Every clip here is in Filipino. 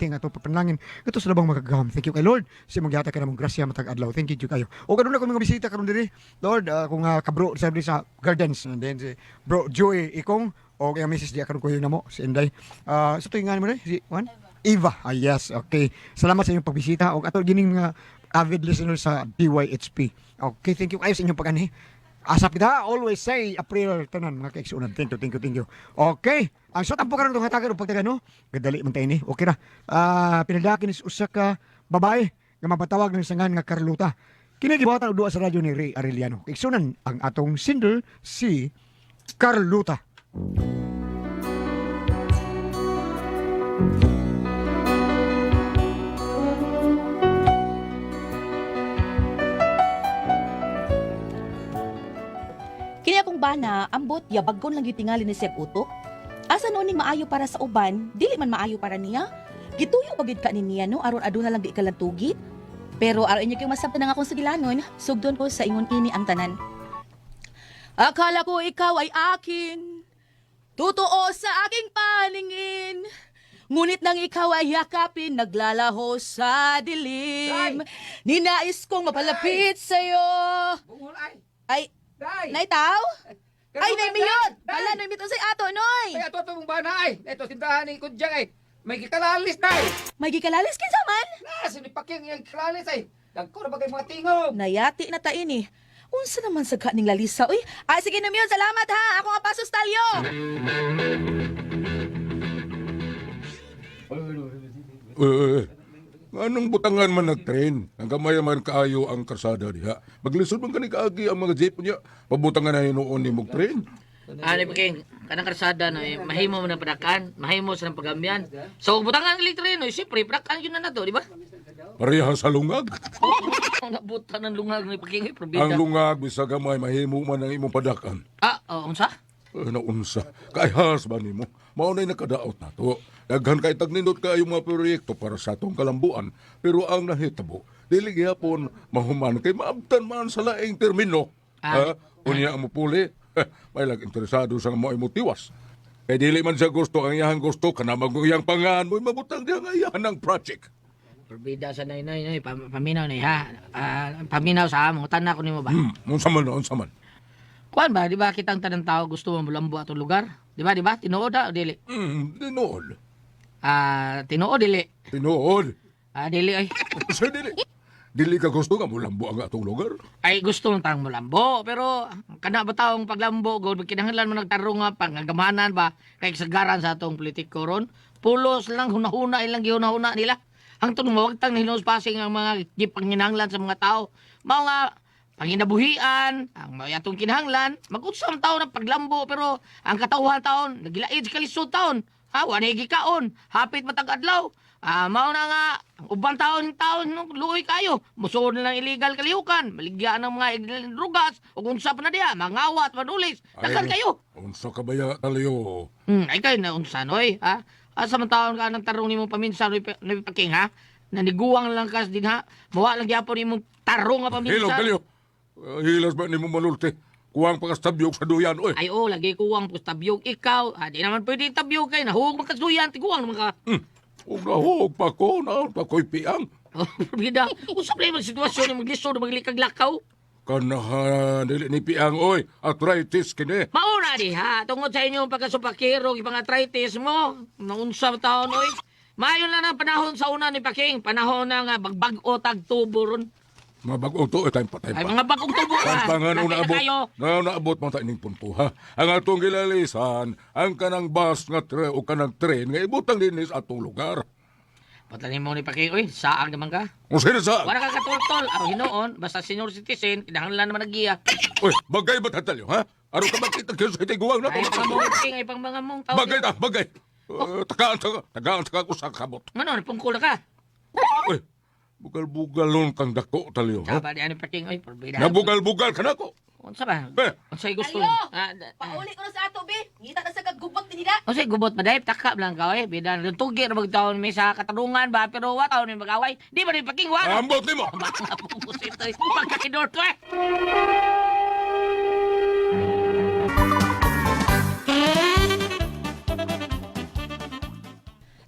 ting ato papanangin kato sa labang magagahom. Thank you kay Lord. Si magyata ka namong grasya matag adlaw. Thank you kayo. O karon na ko mga bisita karon diri. Lord, kung kabro sabi sa Gardens and then si Bro Joey Ikong o kaya Mrs. Dia karon ko yun namo si Inday. Sa tuingan mo rin si Juan? Eva. Yes, okay. Salamat sa inyong pagbisita o ato gining mga avid listeners sa DYHP. Okay, thank you kayo sa inyong pag-ani. Asap kita, always say, April, tanan, mga kaigsunan. Thank you. Okay, ang shot ang po karoon itong hatagan o pagtagan, no? Gadali man tayo ni. Okay na. Pinadakin is usa ka babae nga mabatawag ng sangan nga Carlota. Kinagibawatan o duwa sa radyo ni Ray Arellano. Kaigsunan ang atong singer, si Carlota. Kini akong bana, ambot ya bagon lang yung tingali ni Sir Utok. Asa noon maayo para sa uban, dili man maayo para niya. Gituyo pagid ka ni niya no, aron aduna lang di ikalantugit. Pero aron inyo kayong masabtan ng akong sugilanon, sugdon ko sa ingon ini ang tanan. Akala ko ikaw ay akin, totoo sa aking paningin. Ngunit nang ikaw ay yakapin, naglalaho sa dilim. Ninais kong mapalapit sa'yo. Ay, Nay tao? Ay, Nay Miyot! Wala, Nay Miyot sa ato, Noy! Ay, ato mong bana ay. Ito, sindahan ni Kudyang ay. May kikalalis na ay. May gikalalis kinsa man? Sinipaking yung kikalalis ay. Dagko na bagay mga tingog. Nayati na tain eh. Unsa naman sa kaning lalisa, uy? Ay, sige na Miyot, salamat ha! Ako nga pasos talyo! Anong butangan man nag-train? Hanggang mayaman kaayo ang karsada diha. Maglisod man kanig agi ang mga jeep niya. Pabutangan na noon ni mong train. Ano ba king kanang karsada na mahimo man ang padakan, mahimo sa pagambyan. So butangan ng litrin, siyempre padakan yun na nato, di ba? Pareha sa lungag. Ang nabutan ng lungag ni Paking Ang probida. lungag bisa gamay mahimo man ang imong padakan. Unsa? Naunsa. Kaihas ba nimo? Maunay nakadaot na to. Daghan kay tagnindot kayo mga proyekto para sa atong kalambuan. Pero ang nahitabo, dili gyapon mahuman kay maabtan man sa laing termino. Unya mo puli. May lag interesado sa mo tiwas. Kay dili man siya gusto ang iyang gusto kana maguyang pangan mo mabutang diha nga iyahan ang project. Probida sa nay, paminaw nay ha. Paminaw sa among tanan ko nimo ba? Unsa man. Kuan ba, di ba kitang tanang tao gusto mo mulambo atong lugar? Di ba? Tinuod o dili? Tinuod. Tinuod dili. Tinuod. Dili ay. Sir, dili. Dili ka gusto nga mulambo ang atong lugar. Ay gusto ng tang mulambo, pero kana ba taong paglambo god kinahanglan mo nagtarong nga pangagamanan ba kay sagaran sa atong politiko ron. Pulos lang hunahuna ilang gihunahuna nila. Ang tunong mawagtang hinos passing ang mga gipanginahanglan sa mga tao. Mao nga panginabuhian, ang mayatong kinahanglan, mag-utsam taon ng paglambo, pero ang katauhan taon, nagilaid sa kalisod taon. Wanay gikaon, hapit matag adlaw. Mao na nga, ang ubang taon, luoy kayo. Musuod na ng illegal kalihukan, maligyan ng mga illegal drugas, o kung sa pa na diya, mangawat, manulis, takan kayo. Unsa ka ba ya taliyo? Ay kayo na unsa, noy, ha? Asa man taon ka ng tarong ni mong paminsan, noy Paking, ha? Naniguang lang kas din, ha? Mawa lang gyapon ni mong tarong nga paminsan. Taliyo. Hilas ba ni mo manulti? Kuwang pagkastabyog sa duyan, oy. Ay, lagi kuwang po tabyog ikaw. Di naman pwede tabyog kayo. Nahuwag magkasuyan, tiguang naman ka. Kung nahog pa ko, naon pa ko'y piang. Bida, usap na yung sitwasyon yung magliso na maglikag lakaw. Kanahan, dili ni piang, oy. Arthritis kini. Mauna di ha, tungod sa inyong pagkasupakiro, ibang arthritis mo, naunsa taon, oy. Mayon na ng panahon sa una ni Paking, panahon na nga bagbag-o tagtubo ron. Mga bagong to, time pa. Ay, mga bagong tubo ka. Tampangan o Nakita naabot. kayo. Naabot mga taining punto, ha? Ang atong gilalisan, ang kanang bus nga o kanang tren, nga ibutang dinis atong lugar. Patanin mo ni Paking, oy, saag naman ka. Kung sino sa... Wala ka katultol. Araw hinoon, basta senior citizen, kinahanglan naman nag-iya. Uy, bagay ba tatalyo, ha? Araw ka magkita kayo sa itiguang na Ay, ito. pang mga Paking, ay pang mga mong tao. Bagay. Tagaan ko sa kabot. Ano, napungkul na ka? Uy, bugal-bugalon kang dako talyo, ha? Saba di ano Paking, oy, porbida. Nabugal-bugal ka na ko. Unsa ba? Eh. Unsa'y gusto? Talyo! Pauli ko na sa ato, be. Ngita na sa kagubot din nila. Unsa'y gubot ba dahil? Takap lang ka, eh. Bida, tugi na magtaon may sa katarungan ba? Pero wa taon may mag-away. Di ba rin Paking, wa? Ambot ni mo! Mga pupusit to, eh. Pagkakidor to, eh.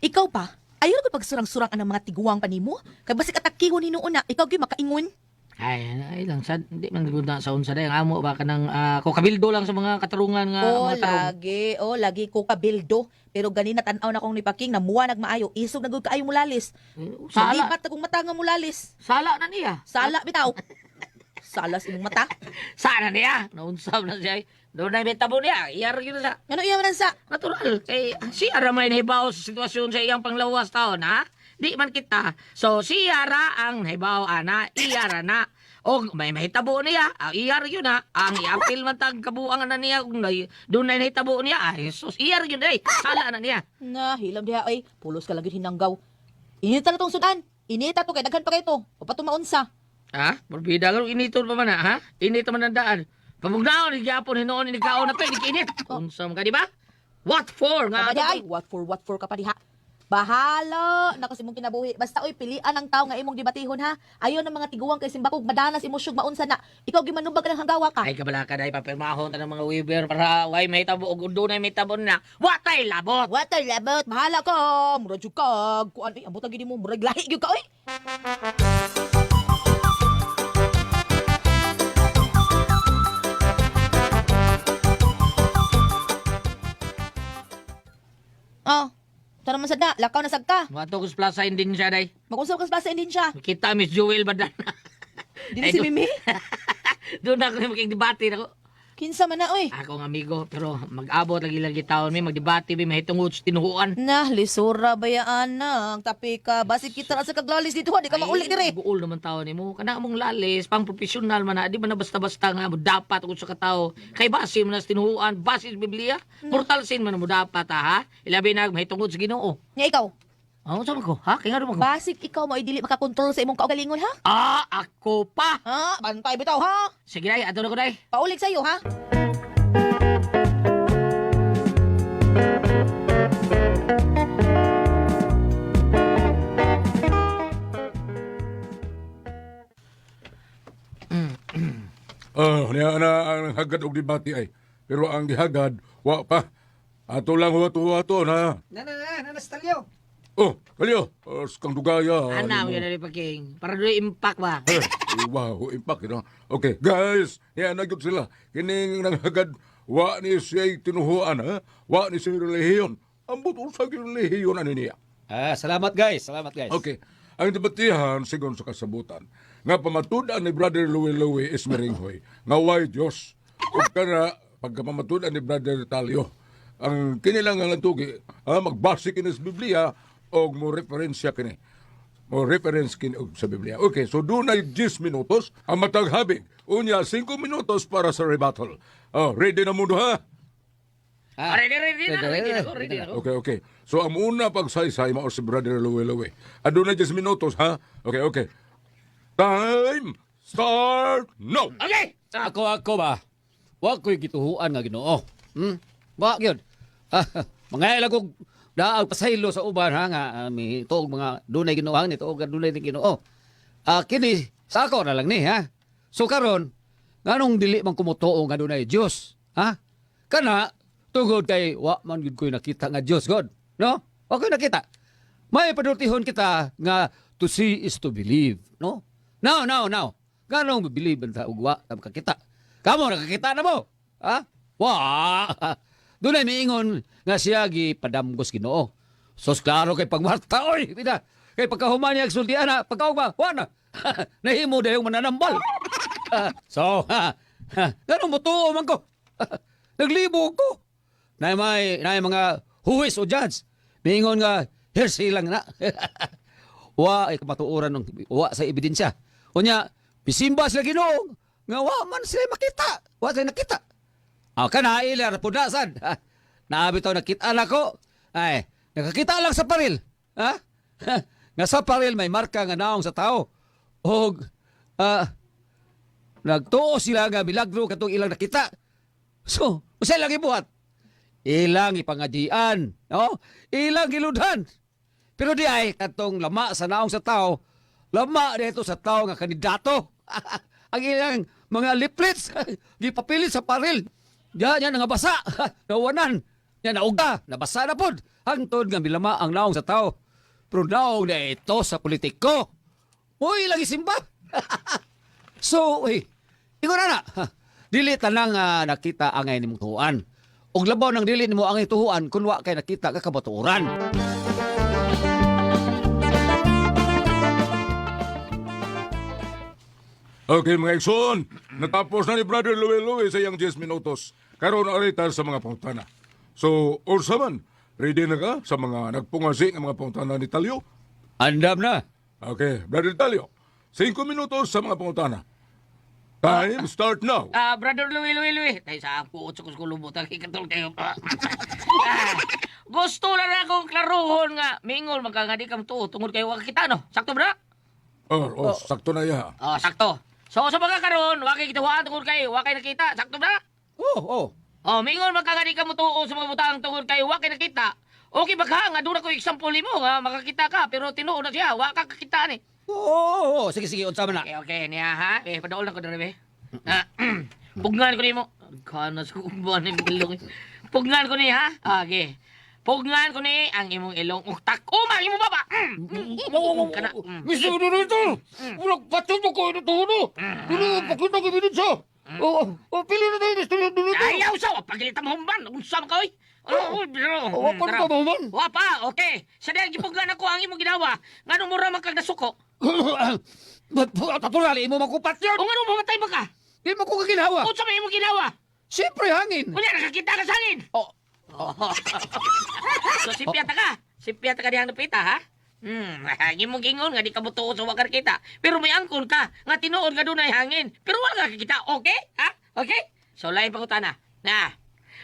Ikaw pa, Ayaw ko pagsurang-surang ang mga tiguang panimo. Kay basik atakihon ni noon na, ikaw gyud makaingon. Ay lang sad, hindi man gud na sa unsa day ang amo ba kanang kukabildo lang sa mga katarungan nga mga tarong. Lagi ko kabildo. Pero ganina tan-aw na kong ni Paking, namuwa nagmaayo, isog na gud kaayo mulalis. Sala, Salipat na kong mata nga mulalis. sala na niya. Sala bitaw. Salas imong mata. Sana niya, naunsab na siya. Doon na may tabo niya, iyar yun na sa. Ano iya man sa? Natural, kay siya ra may nahibaw sa sitwasyon sa iyang panglawas taon, ha? Di man kita. So, siya ra ang nahibaw, ana, iyara na. O may mahitabo niya, iyar yun na. Ang iapil man tag kabuangan na niya, kung doon na nahitabo niya, ay, so iyar yun ay, sala na niya. Na, hilam diha ay, pulos ka lagi hinanggaw. Inita na tong sudan. Inita to kay daghan pa kay to. O pa tumaunsa. Ha? Morbida ka, initon pa man ha? Init man ang daan. Pamugnaon, nagyapon, hinoon, inikaon na to, inikinit. Unsam ka, di ba? What for? Nga, Ay, what for ka pa diha. Bahala na kasi mong kinabuhi. Basta oy pilian ang tao nga imong debatihon ha. Ayon ang mga tiguang kay simbakog madanas imo syug maunsa na. Ikaw gimanubag ka ng hanggawa ka. Ay, kabala ka dahil papirmahon ta ng mga weaver para way may tabo o gundo na may tabo na. Watay labot! Water labot, bahala ka. Murag jud ka. Kuan ay ambot gid mo murag lahi gyud ka oy. Oh, tara man sada, lakaw na sagka. Mato ko sa plaza din siya, day. Mag-usap ka sa plaza din siya. Kita Miss Jewel ba dan? Dili si Mimi. Doon ako makikidebate na ko. Kinsa man na oy. Ako ng amigo, pero mag-abot lagi-lagi taon may magdebate, may mahitungod sa tinuhuan. Nah, lisura bayaan na. Tapi ka, basig kita ra sa kaglalis dito, di ka mauli dire. Buol naman taon ni mo. Kana mong lalis, pang profesional man na, di ba na basta-basta nga mo dapat kung sa katao. Kay base mo na sa tinuhuan, base sa Biblia, mortal sin man mo dapat ha. Ilabi na mahitungod sa Ginoo. Nga ikaw, Sabi ko, ha? Kaya nga naman ko. basig ikaw mo dili makakontrol sa imong kaugalingon ha? Ako pa! Ha? Bantay bitaw ha? Sige, day, ato na ko, day. Paulik sa'yo ha? Niya na ang hagad og debate ay. Pero ang gihagad, wa pa. Ato lang huwato-huwato na. Nastalyo. Oh, kalyo, kang dugaya. Ana, mo yun na Paking. Para doon impact ba? Wow, impact ito. Okay, guys, yan nagyot sila. Kining nanghagad, wa ni siya'y tinuhuan, ha? Wa ni siya'y relihiyon. Ambot usag yung relihiyon ano niya. Salamat guys. Salamat guys. Okay, ang debatihan, sigon sa kasabutan, nga pamatudan ni Brother Louie Esmeringhoy, nga way Diyos. O kana, pagkapamatudan ni Brother Talio, ang kinilang nga tugi, magbase kini sa Biblia, o mo referensya kini. Mo reference kini sa Biblia. Okay, so doon ay 10 minutos ang mataghabig. Unya, 5 minutos para sa rebuttal. Oh, ready na mundo ha? Ready na. Okay. So, ang una pagsaysay mao si Brother Louie. Doon na 10 minutos ha? Okay. Time, start, no! Okay! Ako ba? Wa ko'y gituhuan nga Ginoo. Wa gyud. Mga ilagog daag pasaylo sa uban ha nga mi tuog mga dunay Ginoo ni tuog dunay Ginoo. Kini sa ako na lang ni ha. So karon nganong dili man kumutuo nga dunay Dios, ha? Kana tungod kay wa man gid ko'y nakita nga Dios God, no? Wa ko'y nakita. May padultihon kita nga to see is to believe, no? Now. Ganong believe ta ug wa nakakita. Kamo nakakita na mo? Ha? Wa. Dunay miingon nga siya gi padamgos Ginoo. Sos klaro kay pagmarta oy, bida. Kay pagkahuman niya sultian na pagkaugma, wa na. Nahimo dayong mananambal. Ganong mutuo man ko. Naglibo ko. Nay mga huwis o judge. Miingon nga hearsay lang na. Wa ay kamatuoran ng wa sa ebidensya. Unya, bisimba sila Ginoo nga wa man sila makita. Wa sila nakita. Kana ilar punasan. Naabitaw nakita na ko. Ay, nakakita lang sa paril. Ha? Nga sa paril may marka nga naong sa tao. Og nagtuo sila nga milagro katong ilang nakita. So, usa lang ibuhat. Ilang ipangadian, no? Ilang giludhan. Pero di ay katong lama sa naong sa tao, lama dito sa tao nga kandidato. Ang ilang mga leaflets gipapilit sa paril. Yan nga basa, nawanan. Yan nauga, nabasa na pod. Hangtod nga milama ang naong sa tao. Pero naong na ito sa politiko. Uy, lagi simba. So, ingon na. Dili tanang nakita angay ni mong tuhuan. Og labaw ng dili nimo angay tuhuan kun wa kay nakita ka kabaturan. Okay mga Ikson, natapos na ni Brother Louie sa iyang 10 minutos. Karon aritar sa mga pangutana. So, orsa man, ready na ka sa mga nagpungasi ng mga pangutana ni Talio? Andam na. Okay, Brother Talio, 5 minutos sa mga pangutana. Time start now. Brother Louie. Tayo sa ako, utso ko sa kulubutang ikatol kayo pa. Gusto lang akong klaruhon nga. Mingol, magkangadi kam to. Tungod kayo kita, no? Sakto, bra? Sakto na ya. Sakto. So, sa mga karon, wakay kituhaan tungod kayo. Wakay nakita. Sakto, bra? Oh. Mingol, magkangadi kam to sa mga butang tungod kayo. Wakay nakita. Okay ba ka? Nga doon ako example mo, nga makakita ka. Pero tinuod na siya. Waka kakita ni. Oo. Sige, unsa man na. Okay, niya ha? Padaol na ko na rin, Pugnan ko ni mo. Kanas ko buwan ng ilong. Pugnan ko ni ha? Okay. Pugnan ko ni ang imong ilong. Uktak. Umang imo baba. Kana. Mister Dorito, wala patyo mo ko ito no. Pero pakita ko binit siya. Pili na tayo, Mister Dorito. Ayaw sa pagilitan mo humban. Unsa man ka oy? Bro. Wapa na ba man? Wapa, okay. Sa dahil gipugnan ako ang imong ginawa. Nganong mura man kag nasuko? Taturali mo makupat yun. O nganong mamatay ba ka? Di mo ko kaginawa. Unsa man imong ginawa? Siyempre hangin. Unya nakakita ka sa hangin. Oh. So sipyata ka. Sipyata ka dihang napita ha? Gimong gingon nga di ka butuo sa wakar kita. Pero may angkol ka nga tinuod nga dunay hangin. Pero wala ka kita, okay? Ha? Okay? So lain pangutana.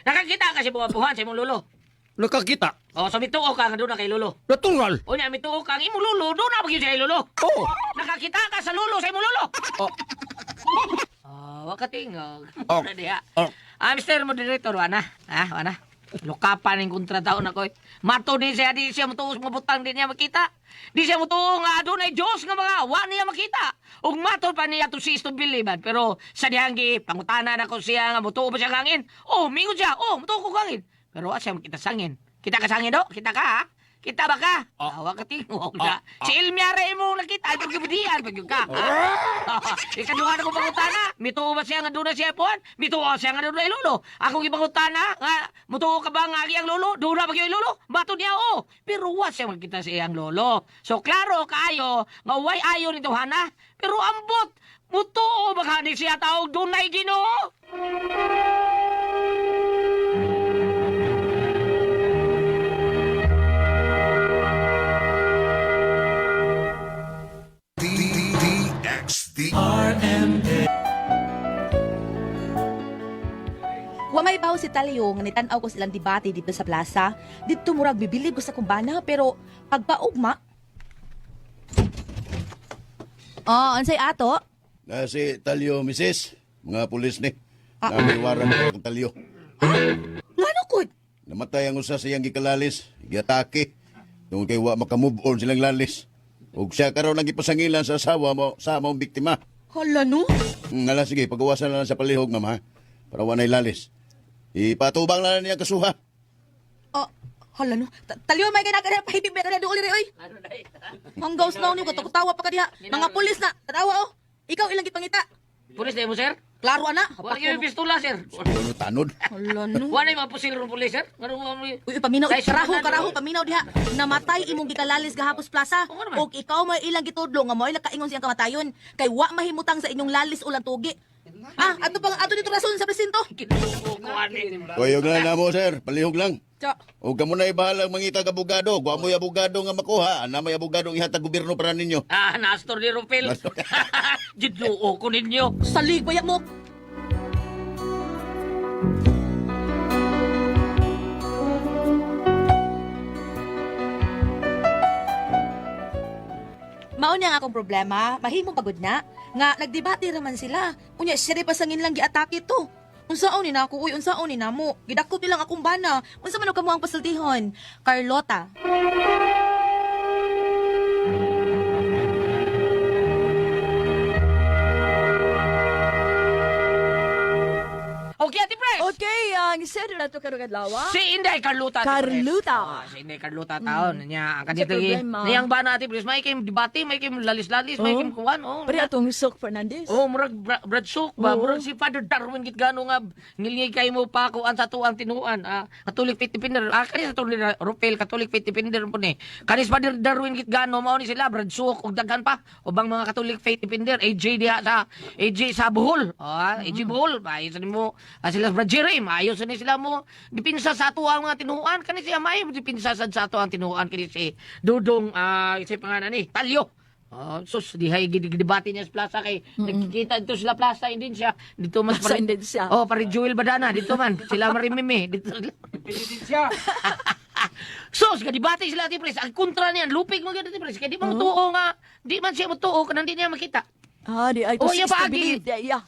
Nakakita ka si buwan sa imong lolo. Nakakita. So mituo ka nga doon kay lolo. Natural. O niya, mituo ka ang imong lolo, doon na magyud sa lolo. Oh. Nakakita ka sa lolo sa imong lolo. Oh. Wakatingog. Oh. Diha. Oh. Mr. Moderator, wana. Wana. Lukapan ng kontrataon ako. Mato din siya, di siya mutuos mga butang din niya makita. Di siya mutuo nga doon ay Diyos nga mga wani niya makita. Ug mato pa niya to si Isto Biliban. Pero sa dihanggi, pangutana na ko siya nga mutuo ba siya kangin. Mingo siya. Mutuo ko kangin. Pero siya makita sangin. Kita ka sangin do? Kita ka ha? Kita ba ka? Wakatingog na. Si Ilmiare mo nakita. Ito kibudihan. Pag ka. Ikaduha na ko pangutana. Mituo ba siya nga doon na siya puan? Mituo siya nga doon na lolo. Ako gipangutana nga mutuo ka ba nga ang lolo? Doon na ba kayo lolo? Bato niya Pero wa siya magkita sa iyang lolo. So klaro kayo nga way ayo nito hana. Pero ambot. Mutuo ba ka ni siya tawag doon na Ginoo? Wa may bawo si Talyo nga nitan-aw ko silang debate dito sa plaza. Dito murag bibilib ko sa kumbana pero pagpaugma. Ansay ato? Na si Talyo, Mrs. Mga pulis ni. Namiwaran ko ang Talyo. Ngano kud? Namatay ang usa sa iyang gikalalis. Giatake. Tungkol kay wa makamove on silang lalis. Ug siya karon ang gipasangilan sa asawa mo sa among biktima. Hala no? Ngala sige, pagawasan na lang sa palihog nga ma. Para wanay lalis. Ipatubang na niya kasuha. Hala no? Talyo may ganagana pahibig ba kana dool ri oy. Hanggaw snaw ni ko tawa pa ka diha. Mga pulis na, tatawa Ikaw ilang gipangita. Pulis na mo, sir? Klaro ana. Wala kayo pistola, sir. Ano tanod? Hala no? Wala yung mga pusil ng pulis, sir? Uy, paminaw, Dahil sa karaho, kanan, paminaw diha. Namatay imong gikalalis gahapos plaza. Oo naman. Og ikaw may ilang gitudlo nga mo'y nakaingon siyang kamatayon. Kay wa mahimutang sa inyong lalis ulang tugi. Ato dito rason sa presinto. Kuyog lang na mo, sir. Palihog lang. Tsa. O kamo na ibahalang mangita ka abogado. Wa mo'y abogado nga makuha. Na may abogado ihatag gobyerno para ninyo. Nastor ni Rupel. Jidloo ko ninyo. Salig bayak mo. Mao niya nga akong problema, mahimo pagod na. Nga nagdebate raman sila. Unya siya pasangin lang giatake to. Unsaon ni nako, unsaon ni namo. Gidakop nilang akong bana. Unsa man kamo ang pasultihon? Carlota. Okay, Ate Pres. Okay, ang isedo na to karong adlaw. Si Inday Carlota. Carlota. Si Inday Carlota taon. Niya, ang kanito problema. niyang ba natin, please, may kim debate, may kim lalis-lalis, may kim kuwan, Pari atong Sok Fernandez. Oh, murag Brad Sok ba? Oo. Murag si Father Darwin git gano nga ngilingay kay mo pa kuan sa tuang tinuan. Catholic Faith Defender. Kani sa tuloy Ropel Catholic Faith Defender po ni. Kani si Father Darwin git gano mao ni sila Brad Sok ug daghan pa. Ubang mga Catholic Faith Defender AJ diha sa AJ sa Bohol. AJ Bohol. Ayos ni mo sila Brad Jerry. Ayos ni sila mo dipinsa sa tuang mga tinuan. Kani si Amay dipinsa sa tuang tinuan kani si Dudong si pangalan ni Talyo. Sus, dihay gidibati niya sa plaza kay nagkikita dito sila plaza din siya. Dito mas Plaza din siya. Oh, pare Joel Badana dito man. Sila marimimi dito. siya. Sus, gidibati sila ti pres. Ang kontra niyan, lupig mo gid ti pres. Kay di man tuo nga, di man siya mutuo kanang di niya makita. Di ay to Oh, iya, stability. Iya.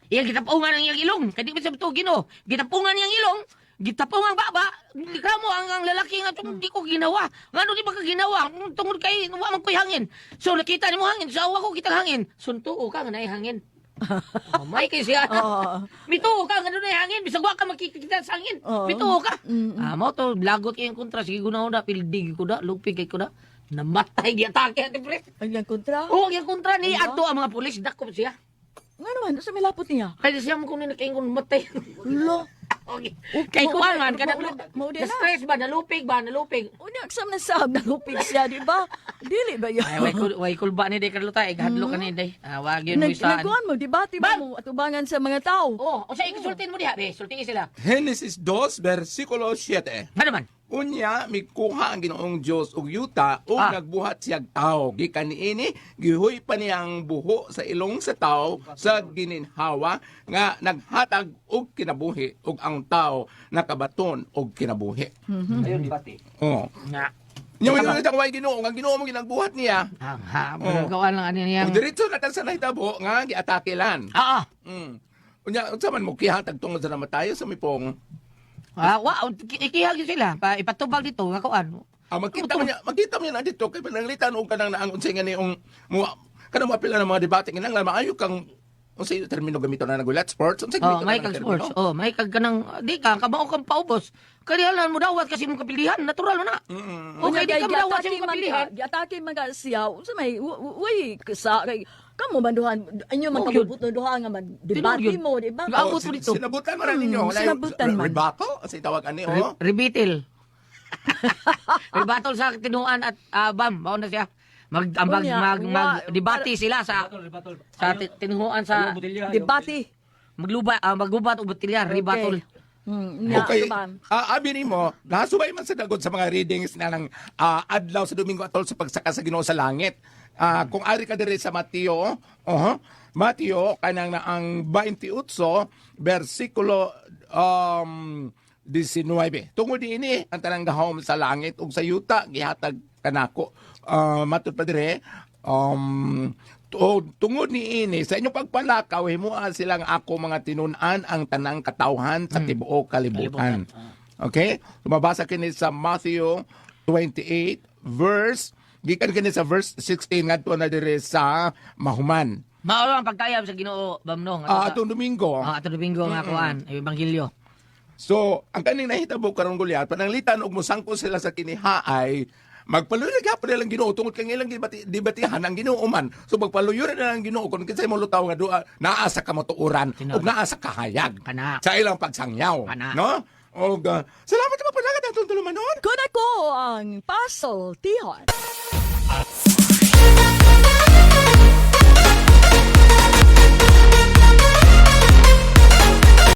Iyang gitapungan ang iyang ilong. Kay di man siya mutuo Ginoo. Gitapungan niyang ilong. Gitapong ang baba, di ka mo ang lalaki nga di ko ginawa. Ngano di ba ka ginawa? Tungod kay wa man ko'y hangin. So nakita ni mo hangin, sa awa ko kitang hangin. Suntuo ka nga naay hangin. May kay siya. Mituo ka nga naay hangin, bisag wa ka makikita sa hangin. Mituo ka. Mo to lagot kay kontra sige guna pildig ko da, lupig kay ko da. Namatay giatake ati pre. Ang yang kontra. Oh, yung kontra ni adto ang mga pulis dakop siya. Nga naman, sa may lapot niya. Kaya siya mo kung nakaingon matay. Lo. Okay. Kay kuan man kadang Mo din na. stress ba nalupig. Unya aksam na sab na lupig siya, di ba? Dili ba yun? Ay way kulba ni day Carlota ighadlo ka ni day. Wag yun mo isaan. Nagkuhan mo, debate ba Bang! mo atubangan sa mga tao? Oh, o sa isultin mo diha be, sultin sila. Genesis 2, versikulo 7. Ano man? Unya, mikuha ang ginoong Diyos og yuta o nagbuhat siyag tao. Gikan niini, gihoy pa niya ang buho sa ilong sa tao sa gininhawa nga naghatag og kinabuhi og ang tao nakabaton og kinabuhi. Ayun dibati. Oh. Nga. Nya mo yung way ginoo, ang ginoo mo ginagbuhat niya. Gawa lang ani niya. Og diretso na sa nahitabo nga giatakilan. Unya, unsa man mo kihatag tungod sa namatayo sa mipong. Wow, ikihag yun sila. Ipatubag dito, nga kuan. Magkita mo niya na dito kay pananglitan o kanang naang unsay nga ni ang kanang mapila ng mga debate nga nang maayo kang unsay termino gamito na nagulat sports unsay gamito May na kag termino? sports. Oh, may kag kanang di ka kamao kang paubos. Kalihalan mo dawat kasi mo kapilihan, natural mo na. Okay, di ka dawat sa mo kapilihan. Giatake man ka siya. Sa may way sa kay kamo banduhan anyo man Oh, yun. kabubuto duha nga man Tinuod debate yun. mo, di ba? Abot mo dito. Sinabutan mo na ninyo. Wala yung sinabutan man. Rebuttal? Kasi tawag ani, oh. Rebitil. Rebatol sa tinuan at bam, mao na siya. Debate sila sa tinuan sa Debate. maggubat og botilya, rebatol. Okay. Abi ni mo, nasubay man sa dagod sa mga readings na ng adlaw sa Domingo atol sa pagsaka sa Ginoo sa langit. Kung ari ka diri sa Mateo, Mateo kanang na ang 28 bersikulo 19. Tungod ini ang tanang gahom sa langit ug sa yuta gihatag kanako. Matud pa dire tungod ni ini sa inyong pagpalakaw himuan silang ako mga tinunan ang tanang katawhan sa tibuok kalibutan. Okay? Lumabasa kini sa Matthew 28 verse gikan kini sa verse 16 ngadto na dire sa Mahuman. Mao ang pagtayab sa Ginoo bamno. Atong Domingo. Atong Domingo nga kuan, ebanghelyo. So, ang kaning nahitabo karong Goliath, pananglitan og mosangko sila sa kinihaay, magpaluyo ka pa nilang Ginoo tungod kay ilang dibatihan ang Ginoo man. So magpaluyo na lang Ginoo kung kinsay mo lutaw nga duha naa sa kamatuoran ug naa sa kahayag. Kana. Sa ilang pagsangyaw, Kana. no? Og salamat sa pagpalagat atong tulumanon. Kun ako ang Pasol Tihon.